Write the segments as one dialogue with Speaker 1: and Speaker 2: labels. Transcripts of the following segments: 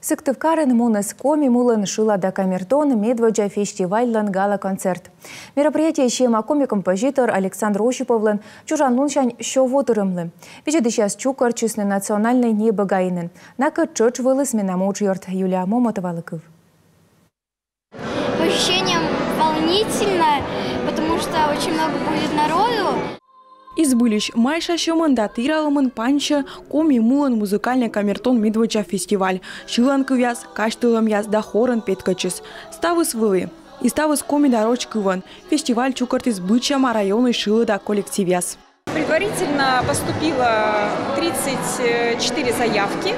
Speaker 1: Сыктывкарын мунас коми мулан шилада камертон медводжа фестивальлан гала-концерт. Мероприятие шема коми-композитор Александр Ощиповлан чужан луншань щовотырымлы. Вижды сейчас чукар честный национальный небо гаинен. Нака чоч вылыз минамоч йорт Юлия Момотовалыков.
Speaker 2: По ощущениям волнительно, потому что очень много будет народу.
Speaker 3: Избылищ майша шоман датыраламын панча коми мулан музыкальный камертон медводжа фестиваль. Шиланкы вяз, каштылым яз да хорын петкачыз. Ставыс вылы. И ставыс коми дорожкыван. Фестиваль чукарт из бычама района шилы да коллектив яз.
Speaker 4: Предварительно поступило 34 заявки.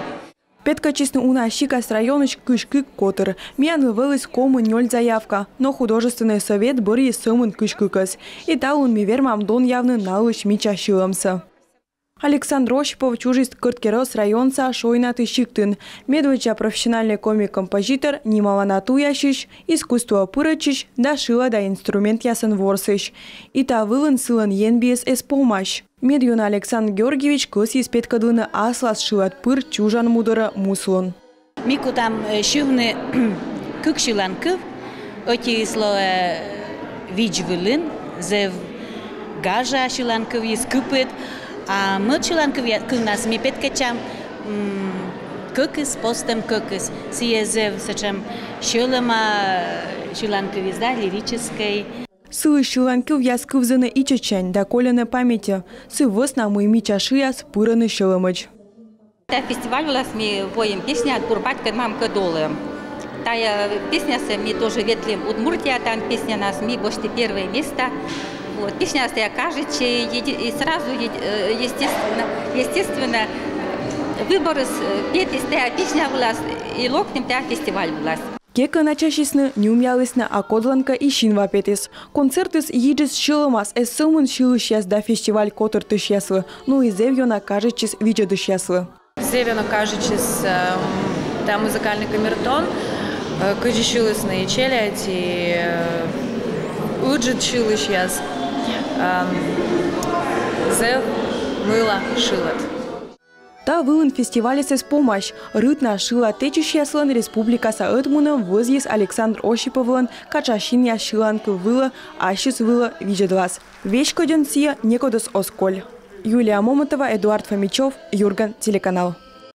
Speaker 3: Петкачисны унащика с районыч кышкы котыр. Миян вывелась кому ноль заявка, но художественный совет бори сымын кышкыкас. И талун мивер мамдон явно налыш мича шилымса. Александр Ощипов чужист кырткерос районца шойна тыщиктын. Медводжа профессиональный комик-композитор нималана туящищ, искусство пырачищ, да шила да инструмент ясын ворсыщ. И та вылын сылын енбиес эспомащ. Медюна Александр Георгиевич кыс испеткадылны аслас шилат пыр чужан мудыра муслон.
Speaker 5: Мику там шивны кык шиланкыв, оти исло виджвылын, зев гажа шиланкыв ескыпыт, а мы шиланкыв нас ми петкачам кыкыс, постем кыкыс, сие зев сачам шилама шиланкыв изда лирической.
Speaker 3: Сылы шиланкыв яскывзаны ичечень да колены памяти. Сывыс на мой мича шияс пыраны шилымыч.
Speaker 6: Фестиваль у нас мы воем песня от Бурбатка мамка долы. Тая песня мы тоже ветлим Удмуртия, там песня нас мы бошли первое место. Вот песня стоя кажется и сразу естественно выбор петь стоя песня у нас и локнем та фестиваль у нас.
Speaker 3: Кека начащисны неумялысны акодланка и шинва петис. Концертыс едис шилымас эсымын шилыш яс да фестиваль котыр тыш яслы. Ну и зевьона кажечис виджадыш яслы.
Speaker 4: Зевьона кажечис да музыкальный камертон, кажи шилысны и челядь и уджит шилыш яс. Зев мыло шилат.
Speaker 3: Та вылын фестивале с помощь. Рытна шила течущ яслан республика саэтмуна возъез Александр Ощиповлан качашин я шиланка выла, ащис выла виджедлас. Вещь коден сия некодос осколь. Юлия Момотова, Эдуард Фомичев, Юрган, телеканал.